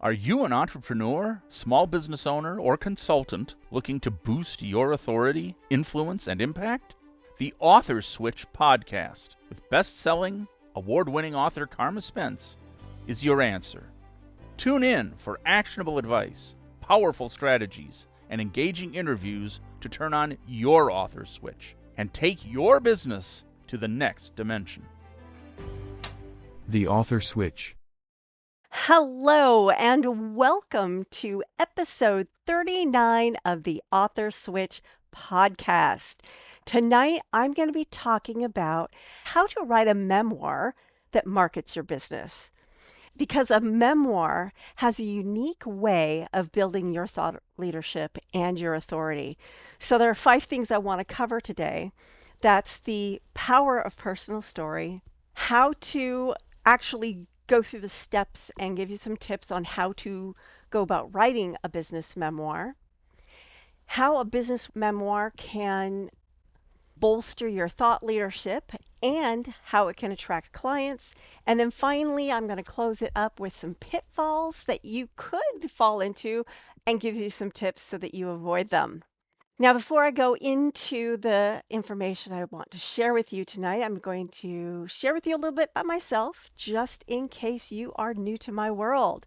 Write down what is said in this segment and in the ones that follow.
Are you an entrepreneur, small business owner, or consultant looking to boost your authority, influence, and impact? The Author Switch podcast with best-selling, award-winning author Carma Spence is your answer. Tune in for actionable advice, powerful strategies, and engaging interviews to turn on your author switch and take your business to the next dimension. The Author Switch. Hello and welcome to episode 39 of the Author Switch podcast. Tonight, I'm going to be talking about how to write a memoir that markets your business. Because a memoir has a unique way of building your thought leadership and your authority. So there are 5 things I want to cover today. That's the power of personal story, how to actually go through the steps and give you some tips on how to go about writing a business memoir, how a business memoir can bolster your thought leadership, and how it can attract clients. And then finally, I'm going to close it up with some pitfalls that you could fall into and give you some tips so that you avoid them. Now, before I go into the information I want to share with you tonight, I'm going to share with you a little bit about myself, just in case you are new to my world.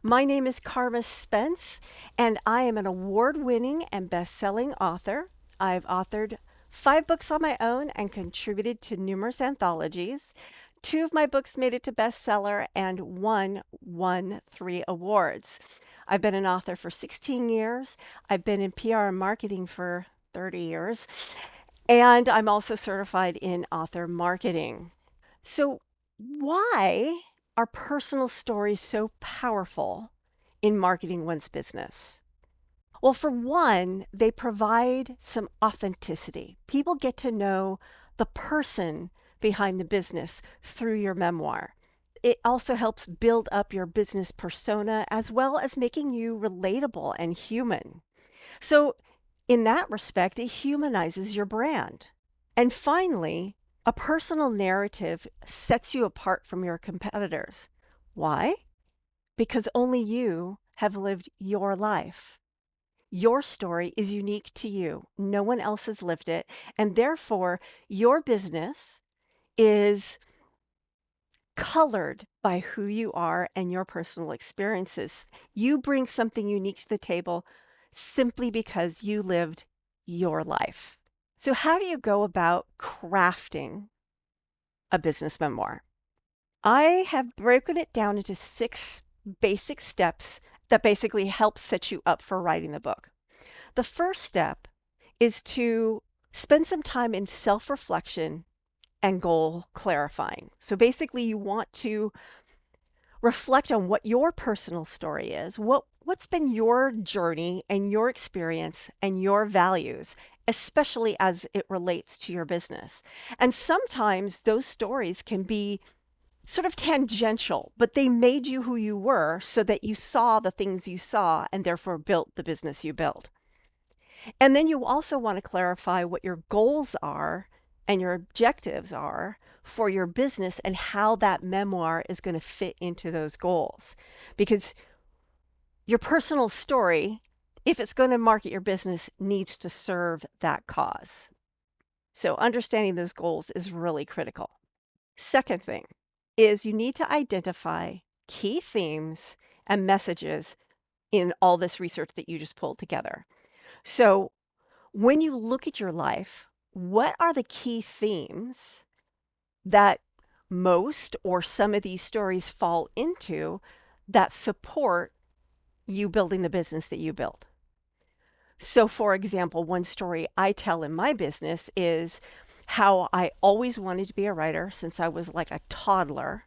My name is Carma Spence, and I am an award-winning and best-selling author. I've authored 5 books on my own and contributed to numerous anthologies. 2 of my books made it to bestseller, and 1 won 3 awards. I've been an author for 16 years. I've been in PR and marketing for 30 years. And I'm also certified in author marketing. So why are personal stories so powerful in marketing one's business? Well, for one, they provide some authenticity. People get to know the person behind the business through your memoir. It also helps build up your business persona as well as making you relatable and human. So in that respect, it humanizes your brand. And finally, a personal narrative sets you apart from your competitors. Why? Because only you have lived your life. Your story is unique to you. No one else has lived it. And therefore, your business is colored by who you are and your personal experiences. You bring something unique to the table simply because you lived your life. So how do you go about crafting a business memoir? I have broken it down into 6 basic steps that basically help set you up for writing the book. The first step is to spend some time in self-reflection and goal clarifying. So basically you want to reflect on what your personal story is, what's been your journey and your experience and your values, especially as it relates to your business. And sometimes those stories can be sort of tangential, but they made you who you were so that you saw the things you saw and therefore built the business you built. And then you also want to clarify what your goals are and your objectives are for your business and how that memoir is going to fit into those goals. Because your personal story, if it's going to market your business, needs to serve that cause. So understanding those goals is really critical. Second thing is you need to identify key themes and messages in all this research that you just pulled together. So when you look at your life, what are the key themes that most or some of these stories fall into that support you building the business that you build? So for example, one story I tell in my business is how I always wanted to be a writer since I was like a toddler,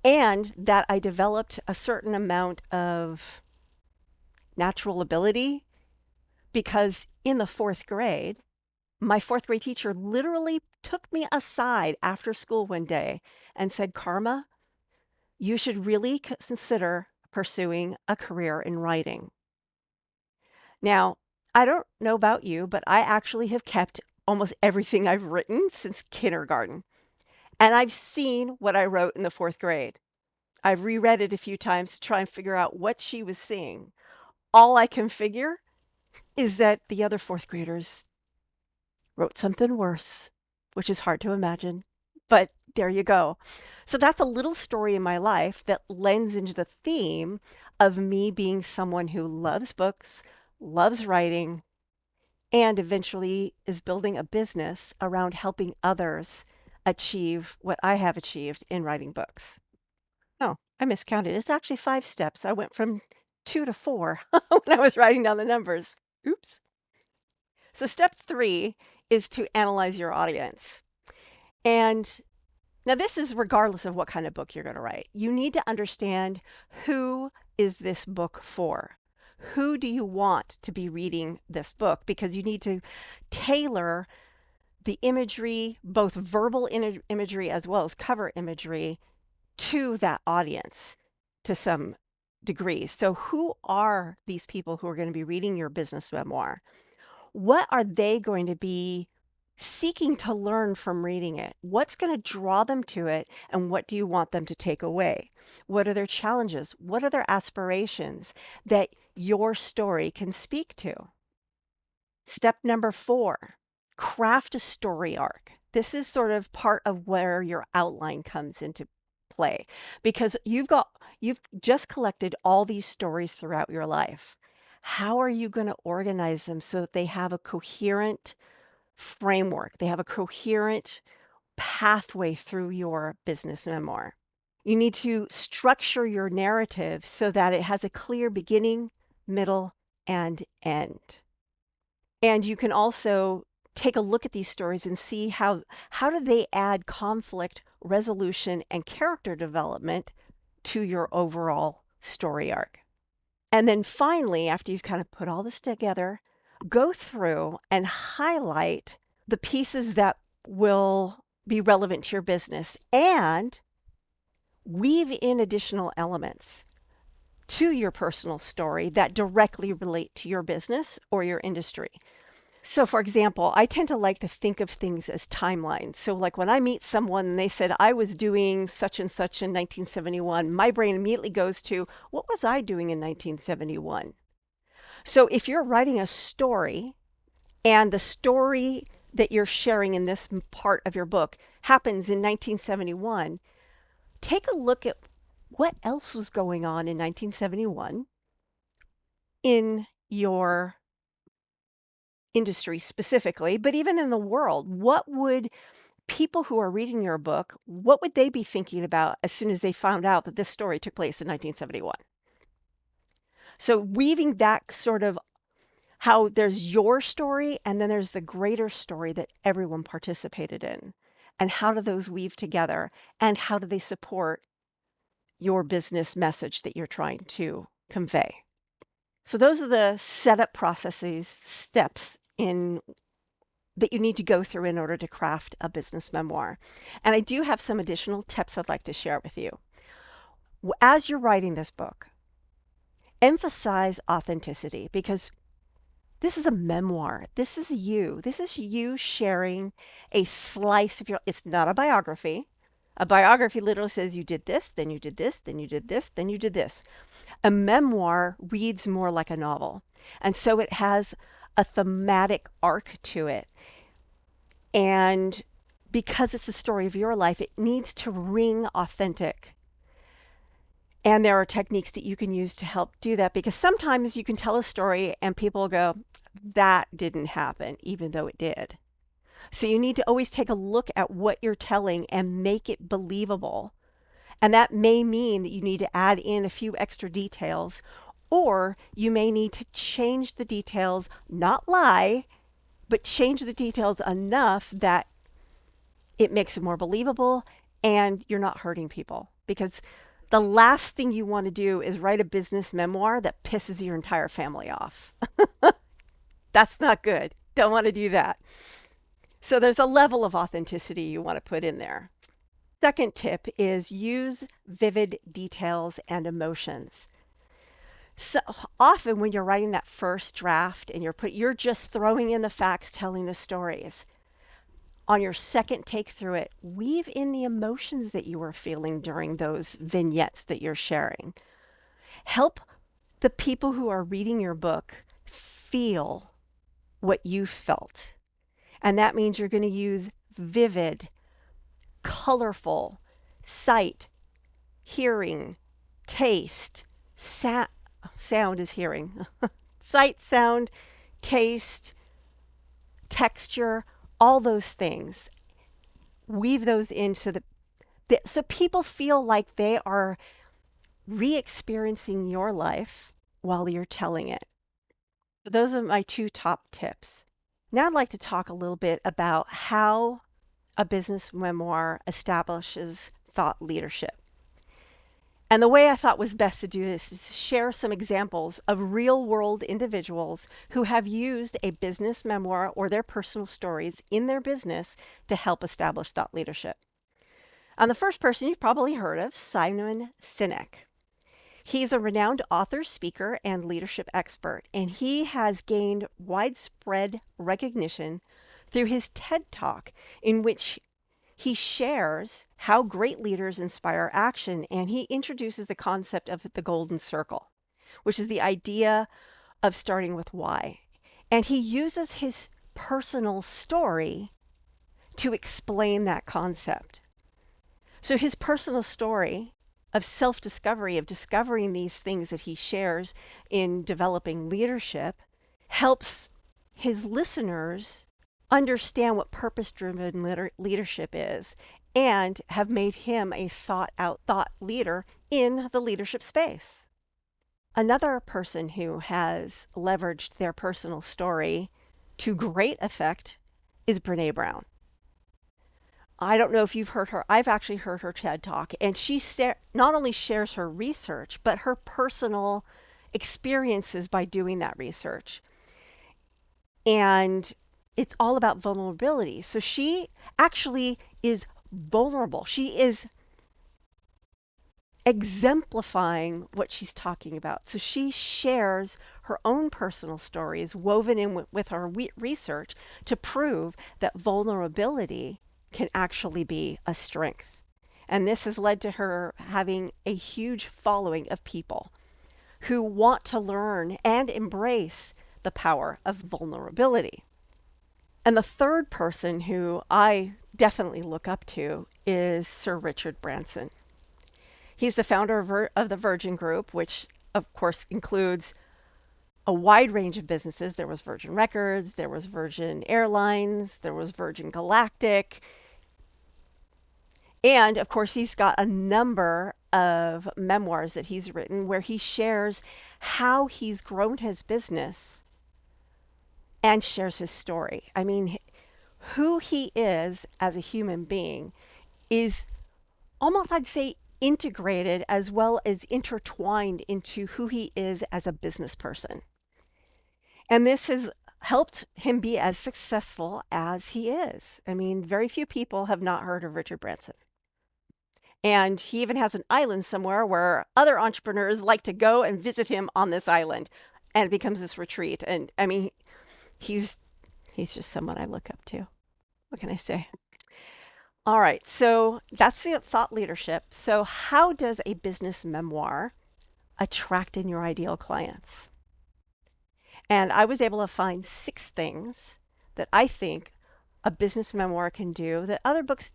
and that I developed a certain amount of natural ability because in the 4th grade, my 4th grade teacher literally took me aside after school one day and said, "Carma, you should really consider pursuing a career in writing." Now, I don't know about you, but I actually have kept almost everything I've written since kindergarten. And I've seen what I wrote in the 4th grade. I've reread it a few times to try and figure out what she was seeing. All I can figure is that the other fourth graders wrote something worse, which is hard to imagine, but there you go. So that's a little story in my life that lends into the theme of me being someone who loves books, loves writing, and eventually is building a business around helping others achieve what I have achieved in writing books. Oh, I miscounted. It's actually 5 steps. I went from 2 to 4 when I was writing down the numbers. Oops. So step 3 is to analyze your audience. And now this is regardless of what kind of book you're going to write. You need to understand, who is this book for? Who do you want to be reading this book? Because you need to tailor the imagery, both verbal imagery as well as cover imagery, to that audience to some degree. So who are these people who are going to be reading your business memoir? What are they going to be seeking to learn from reading it? What's going to draw them to it, and what do you want them to take away? What are their challenges? What are their aspirations that your story can speak to? Step number 4, craft a story arc. This is sort of part of where your outline comes into play, because you've just collected all these stories throughout your life. How are you going to organize them so that they have a coherent framework? They have a coherent pathway through your business memoir. You need to structure your narrative so that it has a clear beginning, middle, and end. And you can also take a look at these stories and see how do they add conflict resolution and character development to your overall story arc. And then finally, after you've kind of put all this together, go through and highlight the pieces that will be relevant to your business and weave in additional elements to your personal story that directly relate to your business or your industry. So for example, I tend to like to think of things as timelines. So like when I meet someone and they said, I was doing such and such in 1971, my brain immediately goes to, what was I doing in 1971? So if you're writing a story and the story that you're sharing in this part of your book happens in 1971, take a look at what else was going on in 1971 in your industry specifically, but even in the world. What would people who are reading your book, what would they be thinking about as soon as they found out that this story took place in 1971? So weaving that sort of, how there's your story and then there's the greater story that everyone participated in. And how do those weave together? And how do they support your business message that you're trying to convey? So those are the setup processes, steps that you need to go through in order to craft a business memoir. And I do have some additional tips I'd like to share with you. As you're writing this book, emphasize authenticity, because this is a memoir. This is you. This is you sharing a slice of it's not a biography. A biography literally says you did this, then you did this, then you did this, then you did this. A memoir reads more like a novel. And so it has a thematic arc to it. And because it's the story of your life, it needs to ring authentic. And there are techniques that you can use to help do that, because sometimes you can tell a story and people go, that didn't happen, even though it did. So you need to always take a look at what you're telling and make it believable. And that may mean that you need to add in a few extra details, or you may need to change the details, not lie, but change the details enough that it makes it more believable and you're not hurting people. Because the last thing you want to do is write a business memoir that pisses your entire family off. That's not good. Don't want to do that. So there's a level of authenticity you want to put in there. Second tip is use vivid details and emotions. So often when you're writing that first draft and you're just throwing in the facts, telling the stories, on your second take through it, weave in the emotions that you were feeling during those vignettes that you're sharing. Help the people who are reading your book feel what you felt. And that means you're going to use vivid, colorful, sight, hearing, taste, sound is hearing, sight, sound, taste, texture, all those things. Weave those in so people feel like they are re-experiencing your life while you're telling it. Those are my two top tips. Now I'd like to talk a little bit about how a business memoir establishes thought leadership. And the way I thought was best to do this is to share some examples of real world individuals who have used a business memoir or their personal stories in their business to help establish thought leadership. And the first person you've probably heard of, Simon Sinek. He's a renowned author, speaker, and leadership expert, and he has gained widespread recognition through his TED Talk, in which he shares how great leaders inspire action, and he introduces the concept of the golden circle, which is the idea of starting with why. And he uses his personal story to explain that concept. So his personal story of self-discovery, of discovering these things that he shares in developing leadership, helps his listeners understand what purpose-driven leadership is and have made him a sought-out thought leader in the leadership space. Another person who has leveraged their personal story to great effect is Brené Brown. I don't know if you've heard her. I've actually heard her TED Talk, and she not only shares her research, but her personal experiences by doing that research. And it's all about vulnerability. So she actually is vulnerable. She is exemplifying what she's talking about. So she shares her own personal stories woven in with her research to prove that vulnerability can actually be a strength. And this has led to her having a huge following of people who want to learn and embrace the power of vulnerability. And the third person who I definitely look up to is Sir Richard Branson. He's the founder of the Virgin Group, which of course includes a wide range of businesses. There was Virgin Records, there was Virgin Airlines, there was Virgin Galactic. And of course, he's got a number of memoirs that he's written where he shares how he's grown his business and shares his story. I mean, who he is as a human being is almost, I'd say, integrated as well as intertwined into who he is as a business person. And this has helped him be as successful as he is. I mean, very few people have not heard of Richard Branson. And he even has an island somewhere where other entrepreneurs like to go and visit him on this island. And it becomes this retreat. And I mean, he's just someone I look up to. What can I say? All right, so that's the thought leadership. So how does a business memoir attract in your ideal clients? And I was able to find 6 things that I think a business memoir can do that other books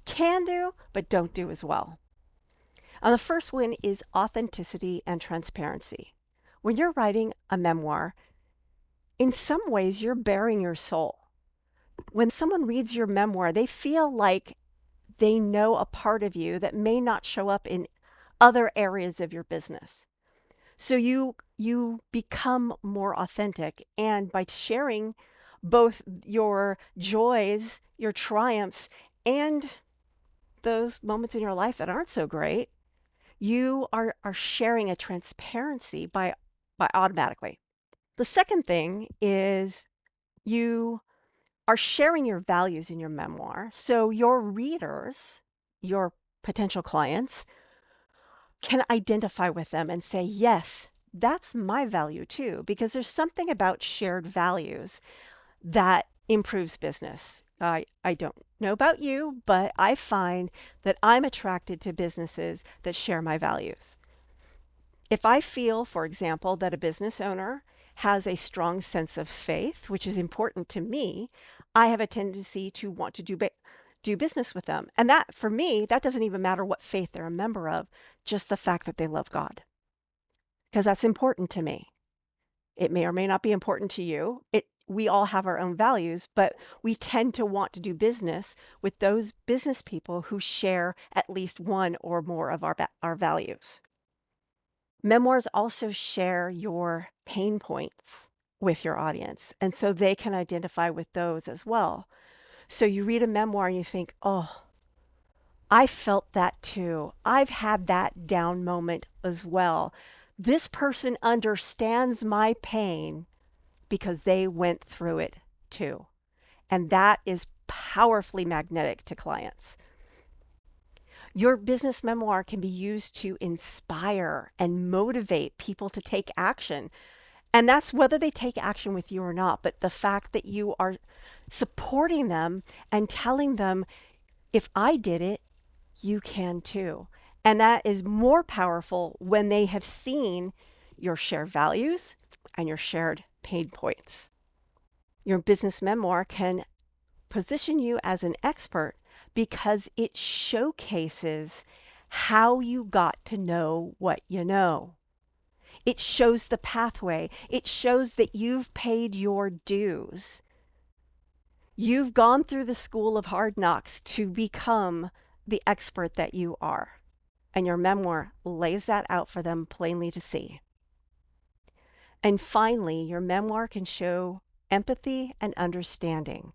can do, but don't do as well. And the first one is authenticity and transparency. When you're writing a memoir, in some ways, you're bearing your soul. When someone reads your memoir, they feel like they know a part of you that may not show up in other areas of your business. So you become more authentic. And by sharing both your joys, your triumphs, and those moments in your life that aren't so great, you are sharing a transparency by automatically. The second thing is you are sharing your values in your memoir. So your readers, your potential clients, can identify with them and say, yes, that's my value too, because there's something about shared values that improves business. I don't know about you, but I find that I'm attracted to businesses that share my values. If I feel, for example, that a business owner has a strong sense of faith, which is important to me, I have a tendency to want to do business with them. And that, for me, that doesn't even matter what faith they're a member of, just the fact that they love God, because that's important to me. It may or may not be important to you. We all have our own values, but we tend to want to do business with those business people who share at least one or more of our values. Memoirs also share your pain points with your audience, and so they can identify with those as well. So you read a memoir and you think, oh, I felt that too. I've had that down moment as well. This person understands my pain because they went through it too. And that is powerfully magnetic to clients. Your business memoir can be used to inspire and motivate people to take action. And that's whether they take action with you or not. But the fact that you are supporting them and telling them, if I did it, you can too. And that is more powerful when they have seen your shared values and your shared pain points. Your business memoir can position you as an expert because it showcases how you got to know what you know. It shows the pathway. It shows that you've paid your dues. You've gone through the school of hard knocks to become the expert that you are. And your memoir lays that out for them plainly to see. And finally, your memoir can show empathy and understanding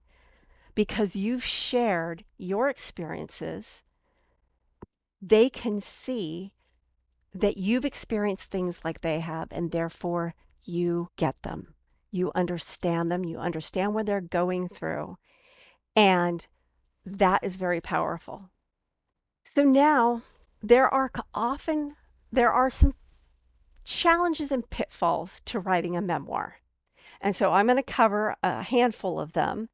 because you've shared your experiences. They can see that you've experienced things like they have, and therefore you get them. You understand them. You understand what they're going through. And that is very powerful. So now there are some challenges and pitfalls to writing a memoir. And so I'm going to cover a handful of them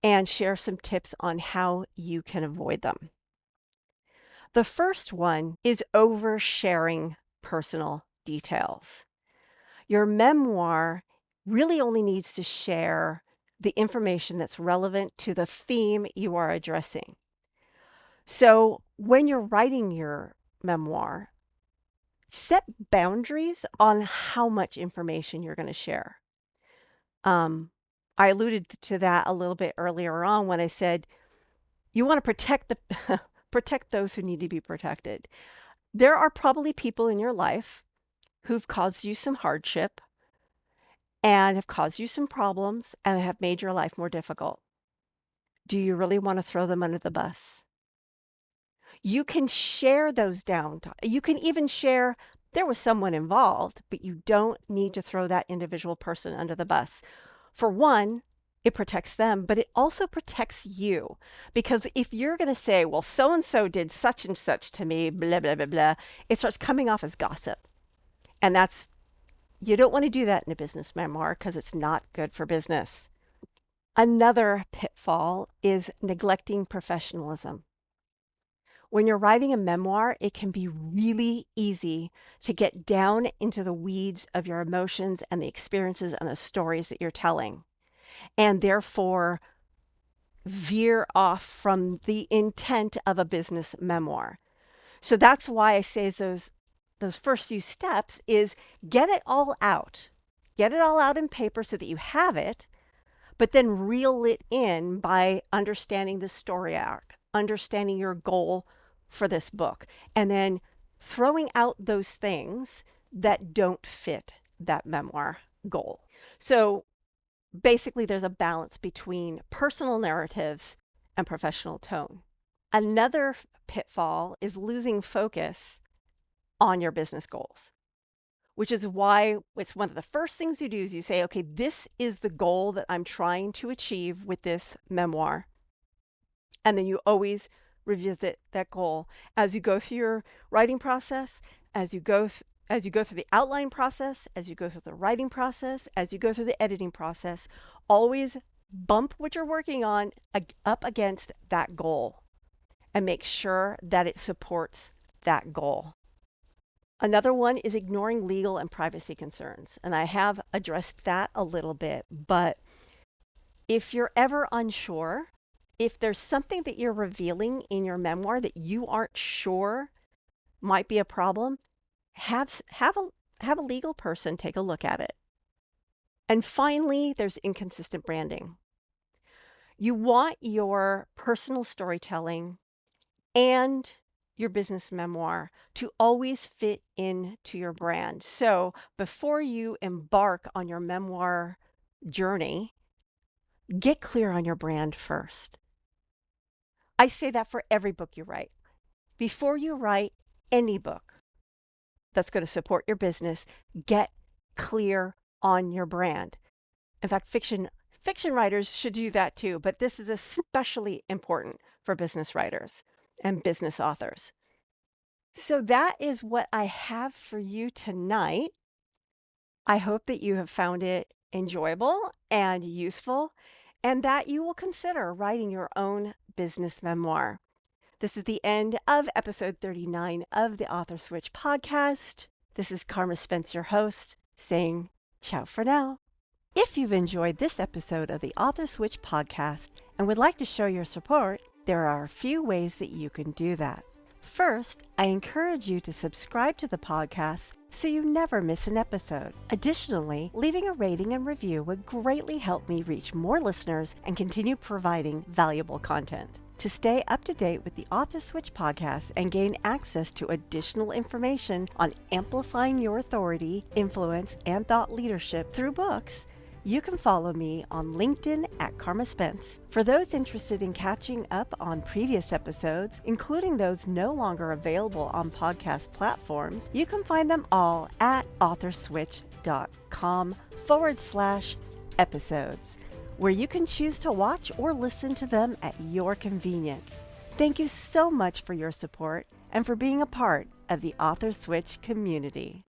and share some tips on how you can avoid them. The first one is oversharing personal details. Your memoir really only needs to share the information that's relevant to the theme you are addressing. So when you're writing your memoir, set boundaries on how much information you're going to share. I alluded to that a little bit earlier on when I said you want to protect those who need to be protected. There are probably people in your life who've caused you some hardship and have caused you some problems and have made your life more difficult. Do you really want to throw them under the bus? You can share those down. You can even share there was someone involved, but you don't need to throw that individual person under the bus. For one, it protects them, but it also protects you. Because if you're going to say, well, so-and-so did such and such to me, blah, blah, blah, blah, it starts coming off as gossip. And you don't want to do that in a business memoir because it's not good for business. Another pitfall is neglecting professionalism. When you're writing a memoir, it can be really easy to get down into the weeds of your emotions and the experiences and the stories that you're telling, and therefore veer off from the intent of a business memoir. So that's why I say those first few steps is get it all out. Get it all out in paper so that you have it, but then reel it in by understanding the story arc, understanding your goal for this book, and then throwing out those things that don't fit that memoir goal. So basically, there's a balance between personal narratives and professional tone. Another pitfall is losing focus on your business goals, which is why it's one of the first things you do is you say, okay, this is the goal that I'm trying to achieve with this memoir. And then you always revisit that goal as you go through your writing process, as you go through the outline process, as you go through the writing process, as you go through the editing process. Always Bump what you're working on up against that goal and make sure that it supports that goal. Another one is ignoring legal and privacy concerns. And I have addressed that a little bit, but if you're ever unsure, if there's something that you're revealing in your memoir that you aren't sure might be a problem, have a legal person take a look at it. And finally, there's inconsistent branding. You want your personal storytelling and your business memoir to always fit into your brand. So before you embark on your memoir journey, get clear on your brand first. I say that for every book you write. Before you write any book that's going to support your business, get clear on your brand. In fact, fiction writers should do that too, but this is especially important for business writers and business authors. So that is what I have for you tonight. I hope that you have found it enjoyable and useful, and that you will consider writing your own business memoir. This is the end of episode 39 of the Author Switch podcast. This is Carma Spence, your host, saying ciao for now. If you've enjoyed this episode of the Author Switch podcast and would like to show your support, there are a few ways that you can do that. First, I encourage you to subscribe to the podcast so you never miss an episode. Additionally, leaving a rating and review would greatly help me reach more listeners and continue providing valuable content. To stay up to date with the Author Switch podcast and gain access to additional information on amplifying your authority, influence, and thought leadership through books, you can follow me on LinkedIn at Carma Spence. For those interested in catching up on previous episodes, including those no longer available on podcast platforms, you can find them all at authorswitch.com/episodes, where you can choose to watch or listen to them at your convenience. Thank you so much for your support and for being a part of the Author Switch community.